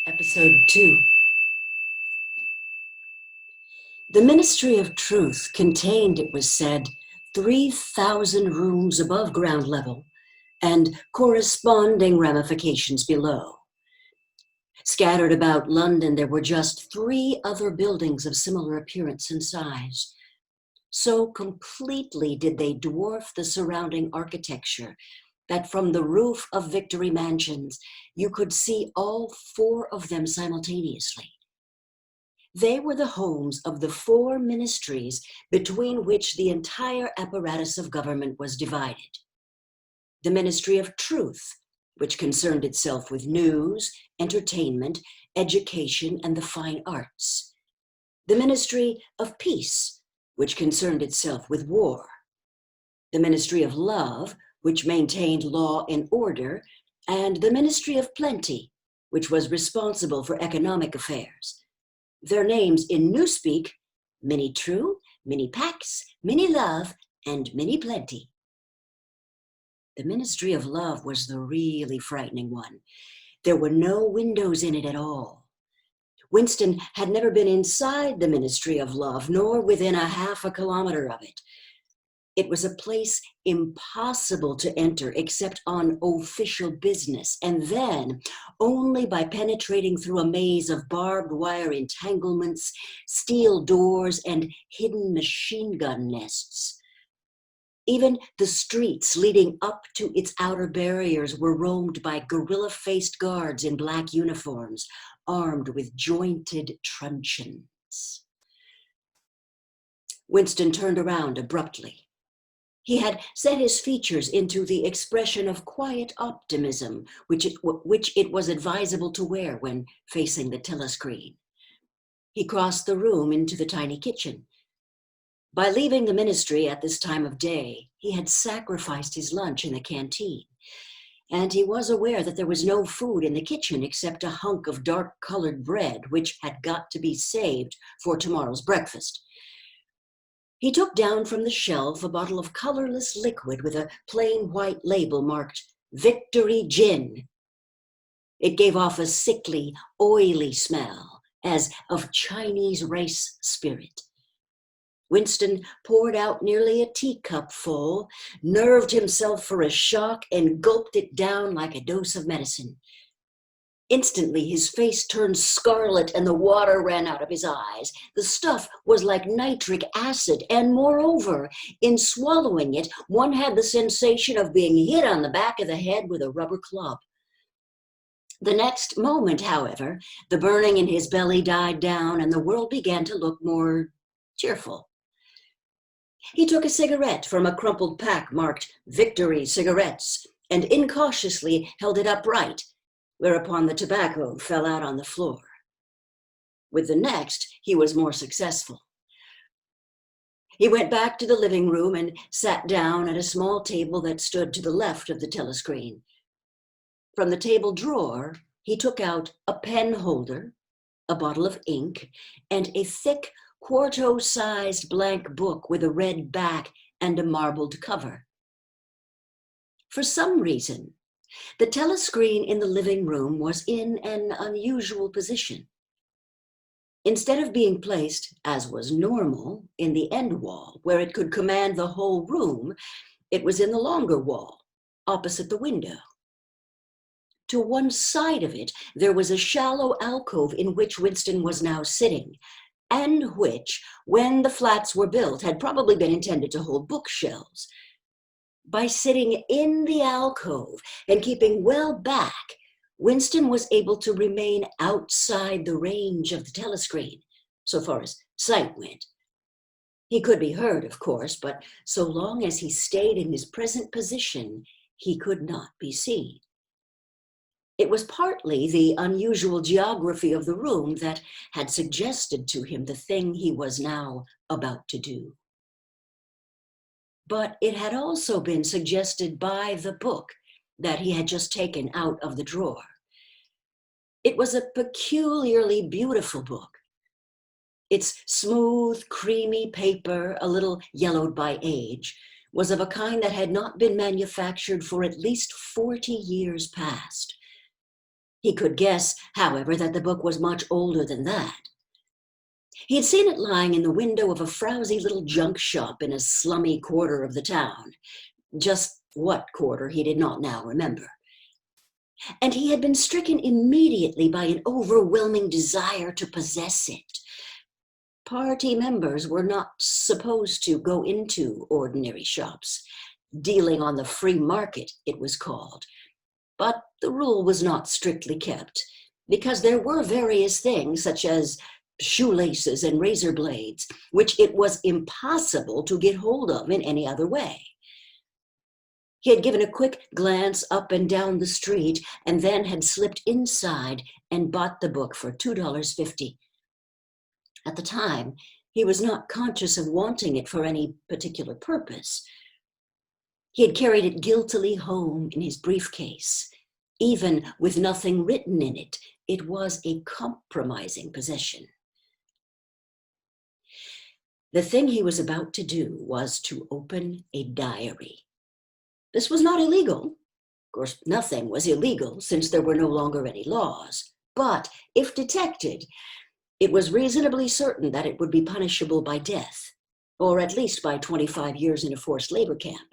Episode 2. The Ministry of Truth contained, it was said, 3,000 rooms above ground level and corresponding ramifications below. Scattered about London, there were just 3 other buildings of similar appearance and size. So completely did they dwarf the surrounding architecture that from the roof of Victory Mansions, you could see all 4 of them simultaneously. They were the homes of the 4 ministries between which the entire apparatus of government was divided. The Ministry of Truth, which concerned itself with news, entertainment, education, and the fine arts. The Ministry of Peace, which concerned itself with war. The Ministry of Love, which maintained law and order, and the Ministry of Plenty, which was responsible for economic affairs. Their names in Newspeak, Mini True, Mini Pax, Mini Love, and Mini Plenty. The Ministry of Love was the really frightening one. There were no windows in it at all. Winston had never been inside the Ministry of Love, nor within a half a kilometer of it. It was a place impossible to enter except on official business, and then only by penetrating through a maze of barbed wire entanglements, steel doors, and hidden machine gun nests. Even the streets leading up to its outer barriers were roamed by gorilla-faced guards in black uniforms, armed with jointed truncheons. Winston turned around abruptly. He had set his features into the expression of quiet optimism, which it was advisable to wear when facing the telescreen. He crossed the room into the tiny kitchen. By leaving the ministry at this time of day, he had sacrificed his lunch in the canteen, and he was aware that there was no food in the kitchen except a hunk of dark-colored bread, which had got to be saved for tomorrow's breakfast. He took down from the shelf a bottle of colorless liquid with a plain white label marked Victory Gin. It gave off a sickly, oily smell, as of Chinese race spirit. Winston poured out nearly a teacup full, nerved himself for a shock, and gulped it down like a dose of medicine. Instantly, his face turned scarlet and the water ran out of his eyes. The stuff was like nitric acid, and moreover, in swallowing it, one had the sensation of being hit on the back of the head with a rubber club. The next moment, however, the burning in his belly died down and the world began to look more cheerful. He took a cigarette from a crumpled pack marked Victory Cigarettes and incautiously held it upright, whereupon the tobacco fell out on the floor. With the next, he was more successful. He went back to the living room and sat down at a small table that stood to the left of the telescreen. From the table drawer, he took out a pen holder, a bottle of ink, and a thick, quarto-sized blank book with a red back and a marbled cover. For some reason, the telescreen in the living room was in an unusual position. Instead of being placed, as was normal, in the end wall, where it could command the whole room, it was in the longer wall, opposite the window. To one side of it, there was a shallow alcove in which Winston was now sitting, and which, when the flats were built, had probably been intended to hold bookshelves. By sitting in the alcove and keeping well back, Winston was able to remain outside the range of the telescreen, so far as sight went. He could be heard, of course, but so long as he stayed in his present position, he could not be seen. It was partly the unusual geography of the room that had suggested to him the thing he was now about to do. But it had also been suggested by the book that he had just taken out of the drawer. It was a peculiarly beautiful book. Its smooth, creamy paper, a little yellowed by age, was of a kind that had not been manufactured for at least 40 years past. He could guess, however, that the book was much older than that. He had seen it lying in the window of a frowsy little junk shop in a slummy quarter of the town. Just what quarter he did not now remember. And he had been stricken immediately by an overwhelming desire to possess it. Party members were not supposed to go into ordinary shops. Dealing on the free market, it was called. But the rule was not strictly kept, because there were various things, such as shoelaces and razor blades, which it was impossible to get hold of in any other way. He had given a quick glance up and down the street and then had slipped inside and bought the book for $2.50. At the time, he was not conscious of wanting it for any particular purpose. He had carried it guiltily home in his briefcase. Even with nothing written in it, it was a compromising possession. The thing he was about to do was to open a diary. This was not illegal. Of course, nothing was illegal since there were no longer any laws. But if detected, it was reasonably certain that it would be punishable by death, or at least by 25 years in a forced labor camp.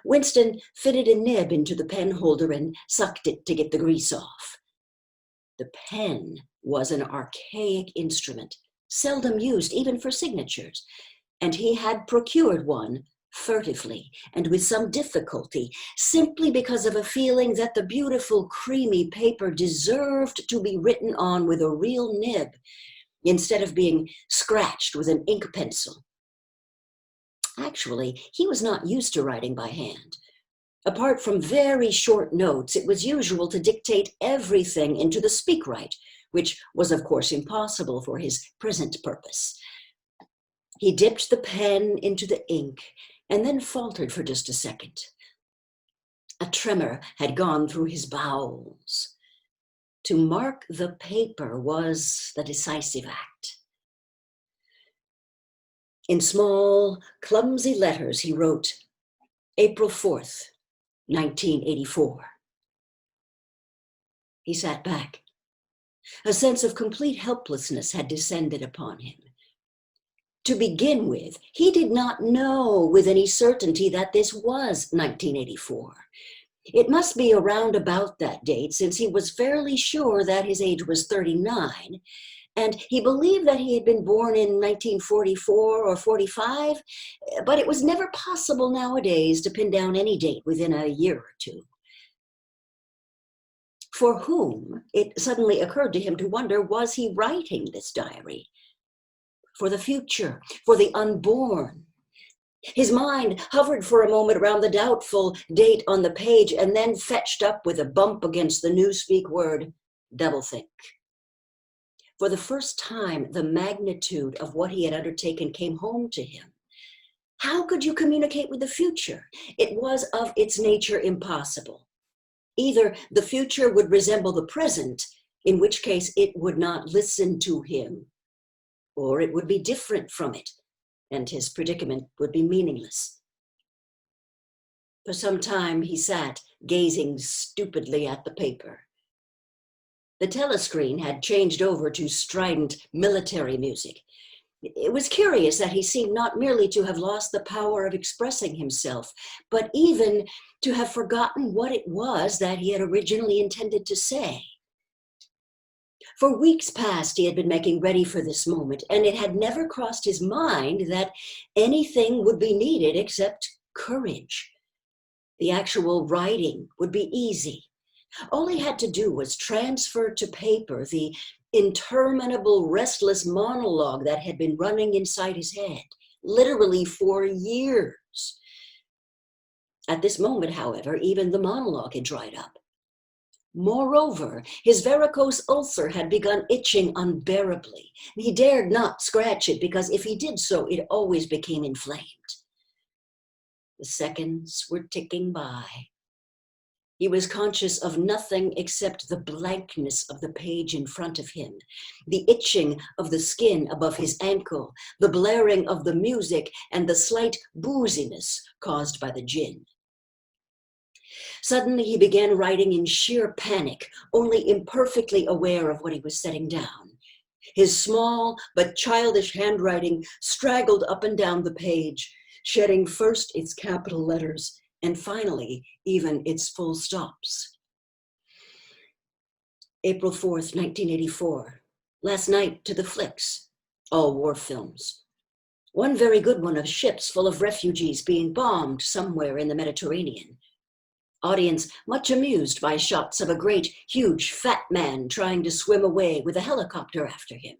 Winston fitted a nib into the pen holder and sucked it to get the grease off. The pen was an archaic instrument, seldom used even for signatures, and he had procured one furtively and with some difficulty, simply because of a feeling that the beautiful creamy paper deserved to be written on with a real nib instead of being scratched with an ink pencil. Actually, he was not used to writing by hand. Apart from very short notes, it was usual to dictate everything into the speakwrite, which was of course impossible for his present purpose. He dipped the pen into the ink and then faltered for just a second. A tremor had gone through his bowels. To mark the paper was the decisive act. In small, clumsy letters, he wrote, April 4th, 1984. He sat back. A sense of complete helplessness had descended upon him. To begin with, he did not know with any certainty that this was 1984. It must be around about that date, since he was fairly sure that his age was 39, and he believed that he had been born in 1944 or 45, but it was never possible nowadays to pin down any date within a year or two. For whom, it suddenly occurred to him to wonder, was he writing this diary? For the future, for the unborn. His mind hovered for a moment around the doubtful date on the page and then fetched up with a bump against the newspeak word, Doublethink. For the first time, the magnitude of what he had undertaken came home to him. How could you communicate with the future? It was of its nature impossible. Either the future would resemble the present, in which case it would not listen to him, or it would be different from it, and his predicament would be meaningless. For some time he sat, gazing stupidly at the paper. The telescreen had changed over to strident military music. It was curious that he seemed not merely to have lost the power of expressing himself, but even to have forgotten what it was that he had originally intended to say. For weeks past, he had been making ready for this moment, and it had never crossed his mind that anything would be needed except courage. The actual writing would be easy. All he had to do was transfer to paper the interminable, restless monologue that had been running inside his head, literally for years. At this moment, however, even the monologue had dried up. Moreover, his varicose ulcer had begun itching unbearably. He dared not scratch it because if he did so, it always became inflamed. The seconds were ticking by. He was conscious of nothing except the blankness of the page in front of him, the itching of the skin above his ankle, the blaring of the music, and the slight booziness caused by the gin. Suddenly he began writing in sheer panic, only imperfectly aware of what he was setting down. His small but childish handwriting straggled up and down the page, shedding first its capital letters and finally even its full stops. April 4th, 1984. Last night to the flicks. All war films. One very good one of ships full of refugees being bombed somewhere in the Mediterranean. Audience much amused by shots of a great, huge, fat man trying to swim away with a helicopter after him.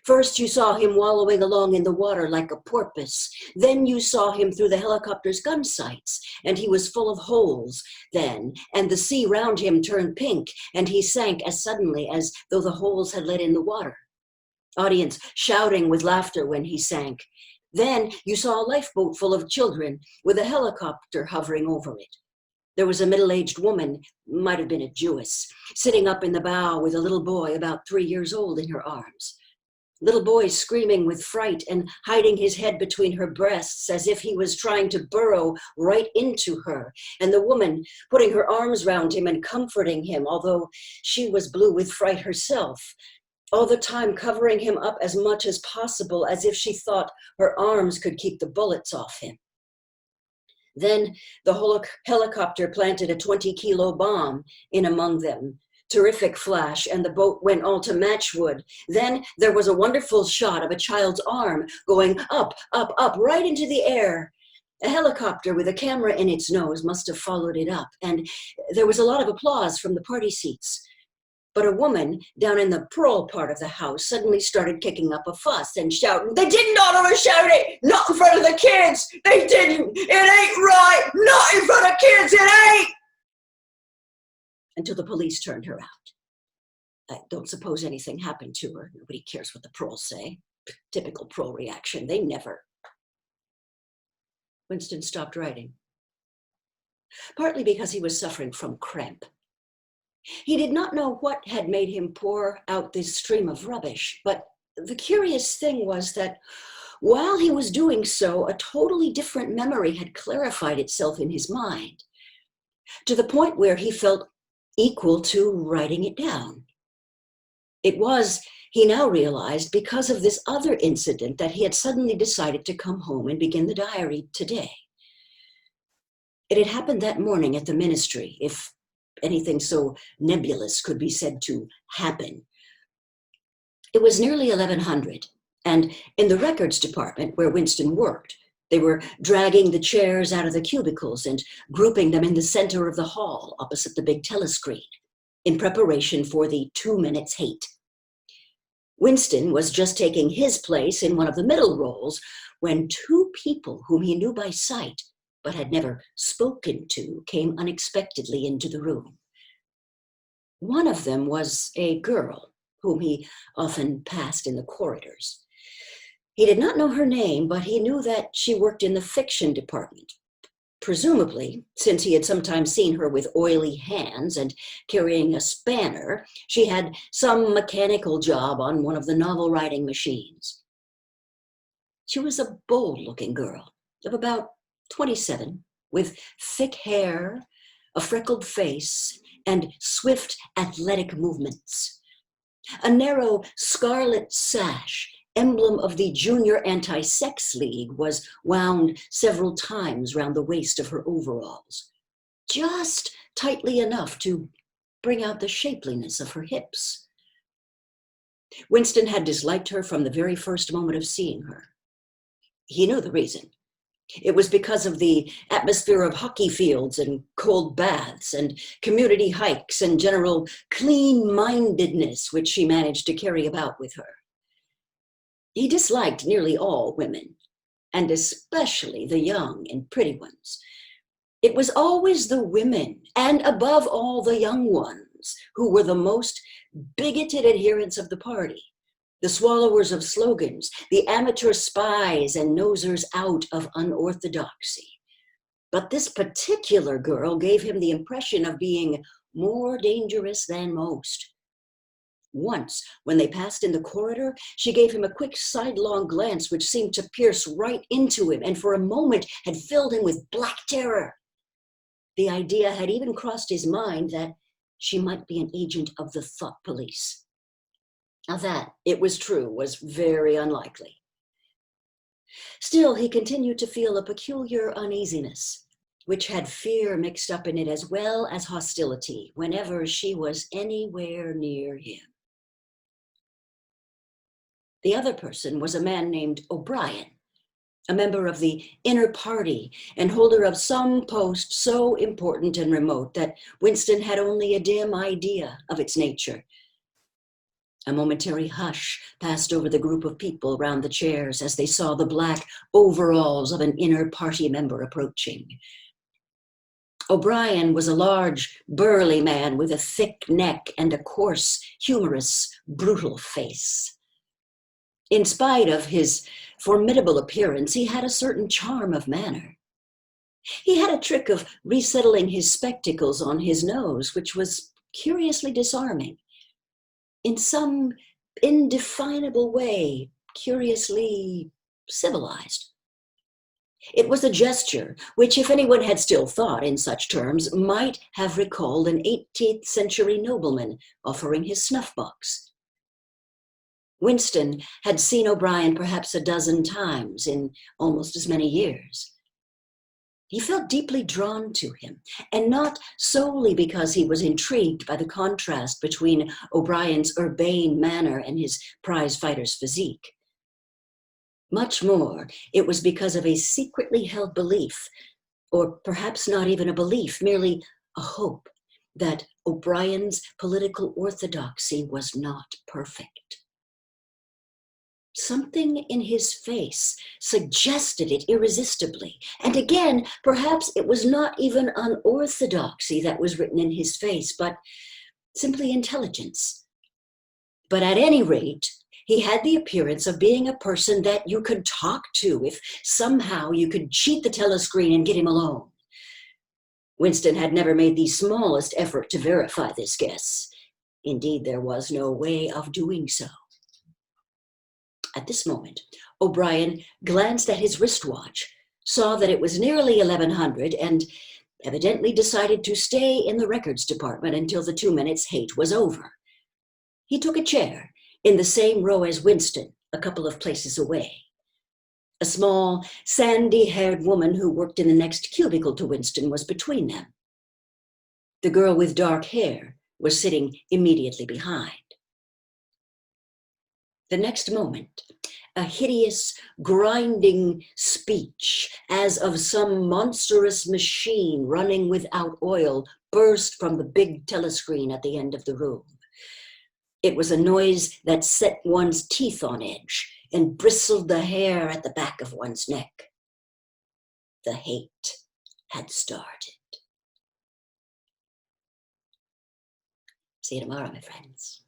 First you saw him wallowing along in the water like a porpoise. Then you saw him through the helicopter's gun sights, and he was full of holes then, and the sea round him turned pink, and he sank as suddenly as though the holes had let in the water. Audience shouting with laughter when he sank. Then you saw a lifeboat full of children with a helicopter hovering over it. There was a middle-aged woman, might have been a Jewess, sitting up in the bow with a little boy about 3 years old in her arms. Little boy screaming with fright and hiding his head between her breasts as if he was trying to burrow right into her, and the woman putting her arms round him and comforting him, although she was blue with fright herself, all the time covering him up as much as possible as if she thought her arms could keep the bullets off him. Then the whole helicopter planted a 20-kilo bomb in among them. Terrific flash, and the boat went all to matchwood. Then there was a wonderful shot of a child's arm going up, up, up, right into the air. A helicopter with a camera in its nose must have followed it up, and there was a lot of applause from the party seats. But a woman down in the pearl part of the house suddenly started kicking up a fuss and shouting, "They didn't ought to shout it! Not in front of the kids! They didn't! It ain't right! Not in front of kids! It ain't!" Until the police turned her out. I don't suppose anything happened to her. Nobody cares what the proles say. Typical prole reaction. They never. Winston stopped writing. Partly because he was suffering from cramp. He did not know what had made him pour out this stream of rubbish, but the curious thing was that while he was doing so, a totally different memory had clarified itself in his mind, to the point where he felt equal to writing it down. It was, he now realized, because of this other incident that he had suddenly decided to come home and begin the diary today. It had happened that morning at the ministry, if anything so nebulous could be said to happen. It was nearly 1100, and in the records department where Winston worked, they were dragging the chairs out of the cubicles and grouping them in the center of the hall opposite the big telescreen in preparation for the 2 minutes hate. Winston was just taking his place in one of the middle rows when two people whom he knew by sight but had never spoken to came unexpectedly into the room. One of them was a girl whom he often passed in the corridors. He did not know her name, but he knew that she worked in the fiction department. Presumably, since he had sometimes seen her with oily hands and carrying a spanner, she had some mechanical job on one of the novel-writing machines. She was a bold-looking girl of about 27, with thick hair, a freckled face, and swift athletic movements. A narrow scarlet sash, emblem of the Junior Anti-Sex League, was wound several times round the waist of her overalls, just tightly enough to bring out the shapeliness of her hips. Winston had disliked her from the very first moment of seeing her. He knew the reason. It was because of the atmosphere of hockey fields and cold baths and community hikes and general clean-mindedness which she managed to carry about with her. He disliked nearly all women, and especially the young and pretty ones. It was always the women, and above all the young ones, who were the most bigoted adherents of the party. The swallowers of slogans, the amateur spies and nosers out of unorthodoxy. But this particular girl gave him the impression of being more dangerous than most. Once, when they passed in the corridor, she gave him a quick sidelong glance which seemed to pierce right into him and for a moment had filled him with black terror. The idea had even crossed his mind that she might be an agent of the thought police. Now that, it was true, was very unlikely. Still, he continued to feel a peculiar uneasiness, which had fear mixed up in it as well as hostility whenever she was anywhere near him. The other person was a man named O'Brien, a member of the inner party and holder of some post so important and remote that Winston had only a dim idea of its nature. A momentary hush passed over the group of people round the chairs as they saw the black overalls of an inner party member approaching. O'Brien was a large, burly man with a thick neck and a coarse, humorous, brutal face. In spite of his formidable appearance, he had a certain charm of manner. He had a trick of resettling his spectacles on his nose, which was curiously disarming. In some indefinable way, curiously civilized. It was a gesture which, if anyone had still thought in such terms, might have recalled an 18th century nobleman offering his snuff box. Winston had seen O'Brien perhaps a dozen times in almost as many years. He felt deeply drawn to him, and not solely because he was intrigued by the contrast between O'Brien's urbane manner and his prize-fighter's physique. Much more, it was because of a secretly held belief, or perhaps not even a belief, merely a hope, that O'Brien's political orthodoxy was not perfect. Something in his face suggested it irresistibly. And again, perhaps it was not even unorthodoxy that was written in his face, but simply intelligence. But at any rate, he had the appearance of being a person that you could talk to if somehow you could cheat the telescreen and get him alone. Winston had never made the smallest effort to verify this guess. Indeed, there was no way of doing so. At this moment, O'Brien glanced at his wristwatch, saw that it was nearly 1100, and evidently decided to stay in the records department until the 2 minutes hate was over. He took a chair in the same row as Winston, a couple of places away. A small, sandy-haired woman who worked in the next cubicle to Winston was between them. The girl with dark hair was sitting immediately behind. The next moment, a hideous, grinding speech, as of some monstrous machine running without oil, burst from the big telescreen at the end of the room. It was a noise that set one's teeth on edge and bristled the hair at the back of one's neck. The hate had started. See you tomorrow, my friends.